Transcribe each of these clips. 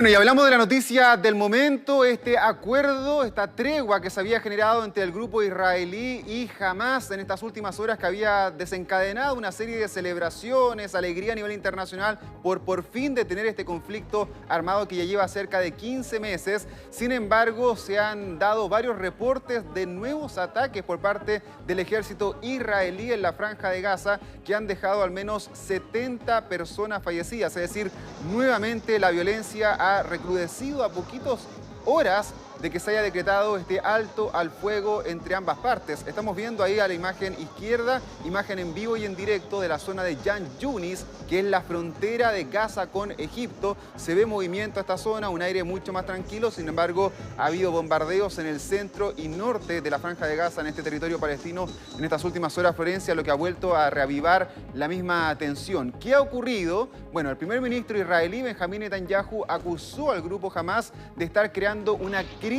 Bueno, y hablamos de la noticia del momento, este acuerdo, esta tregua que se había generado entre el grupo israelí y Hamás en estas últimas horas, que había desencadenado una serie de celebraciones, alegría a nivel internacional por fin detener este conflicto armado que ya lleva cerca de 15 meses. Sin embargo, se han dado varios reportes de nuevos ataques por parte del ejército israelí en la Franja de Gaza, que han dejado al menos 70 personas fallecidas. Es decir, nuevamente la violencia ha recrudecido a poquitas horas de que se haya decretado este alto al fuego entre ambas partes. Estamos viendo ahí a la imagen izquierda, imagen en vivo y en directo de la zona de Jan Yunis, que es la frontera de Gaza con Egipto. Se ve movimiento a esta zona, un aire mucho más tranquilo. Sin embargo, ha habido bombardeos en el centro y norte de la Franja de Gaza, en este territorio palestino, en estas últimas horas, Florencia, lo que ha vuelto a reavivar la misma tensión. ¿Qué ha ocurrido? Bueno, el primer ministro israelí, Benjamín Netanyahu, acusó al grupo Hamás de estar creando una crisis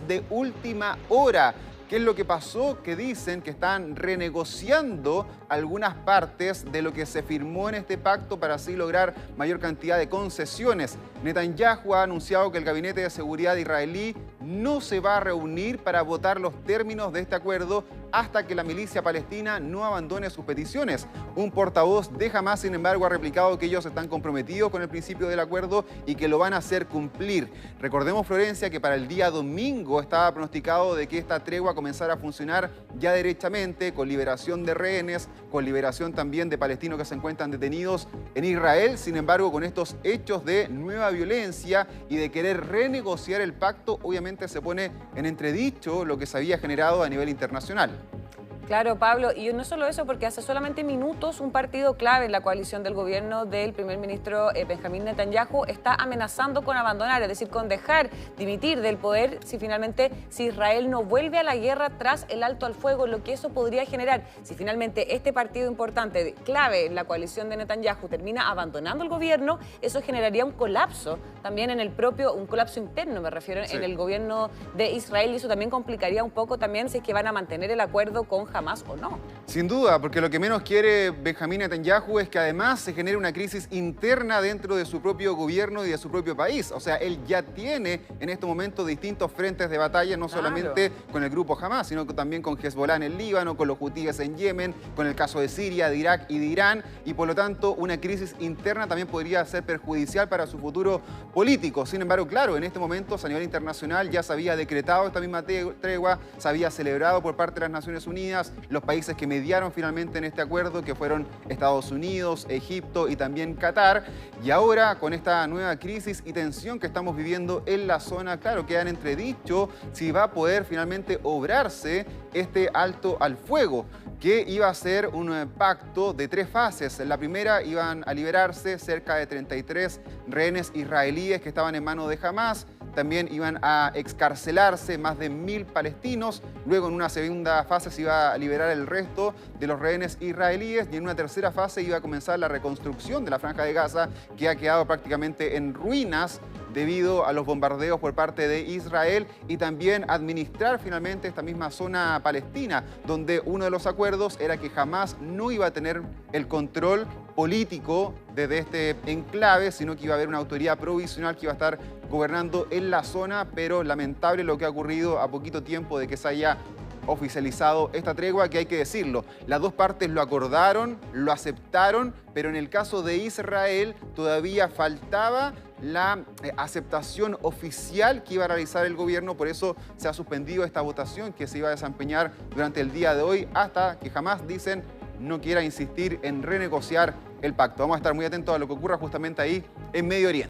de última hora. ¿Qué es lo que pasó? Que dicen que están renegociando algunas partes de lo que se firmó en este pacto para así lograr mayor cantidad de concesiones. Netanyahu ha anunciado que el Gabinete de Seguridad israelí no se va a reunir para votar los términos de este acuerdo hasta que la milicia palestina no abandone sus peticiones. Un portavoz de Hamás, sin embargo, ha replicado que ellos están comprometidos con el principio del acuerdo y que lo van a hacer cumplir. Recordemos, Florencia, que para el día domingo estaba pronosticado de que esta tregua comenzara a funcionar ya derechamente, con liberación de rehenes, con liberación también de palestinos que se encuentran detenidos en Israel. Sin embargo, con estos hechos de nueva violencia y de querer renegociar el pacto, obviamente se pone en entredicho lo que se había generado a nivel internacional. Claro, Pablo, y no solo eso, porque hace solamente minutos un partido clave en la coalición del gobierno del primer ministro Benjamín Netanyahu está amenazando con abandonar, es decir, con dejar dimitir del poder si Israel no vuelve a la guerra tras el alto al fuego, lo que eso podría generar si finalmente este partido importante, clave en la coalición de Netanyahu, termina abandonando el gobierno. Eso generaría un colapso también un colapso interno, me refiero, sí, en el gobierno de Israel, y eso también complicaría un poco también si es que van a mantener el acuerdo con Hamás o no. Sin duda, porque lo que menos quiere Benjamín Netanyahu es que además se genere una crisis interna dentro de su propio gobierno y de su propio país. O sea, él ya tiene en este momento distintos frentes de batalla, no solamente con el grupo Hamás, sino también con Hezbollah en el Líbano, con los hutíes en Yemen, con el caso de Siria, de Irak y de Irán, y por lo tanto una crisis interna también podría ser perjudicial para su futuro político. Sin embargo, claro, en este momento a nivel internacional ya se había decretado esta misma tregua, se había celebrado por parte de las Naciones Unidas, los países que mediaron finalmente en este acuerdo, que fueron Estados Unidos, Egipto y también Qatar. Y ahora, con esta nueva crisis y tensión que estamos viviendo en la zona, claro, queda en entredicho si va a poder finalmente obrarse este alto al fuego, que iba a ser un pacto de 3 fases. En la primera iban a liberarse cerca de 33 rehenes israelíes que estaban en manos de Hamás. También iban a excarcelarse más de 1000 palestinos. Luego, en una segunda fase, se iba a liberar el resto de los rehenes israelíes. Y en una tercera fase iba a comenzar la reconstrucción de la Franja de Gaza, que ha quedado prácticamente en ruinas debido a los bombardeos por parte de Israel, y también administrar finalmente esta misma zona palestina, donde uno de los acuerdos era que Hamás no iba a tener el control político desde este enclave, sino que iba a haber una autoridad provisional que iba a estar gobernando en la zona. Pero lamentable lo que ha ocurrido a poquito tiempo de que se haya oficializado esta tregua, que hay que decirlo, las dos partes lo acordaron, lo aceptaron, pero en el caso de Israel todavía faltaba la aceptación oficial que iba a realizar el gobierno. Por eso se ha suspendido esta votación que se iba a desempeñar durante el día de hoy, hasta que Hamás, dicen, no quiera insistir en renegociar el pacto. Vamos a estar muy atentos a lo que ocurra justamente ahí en Medio Oriente.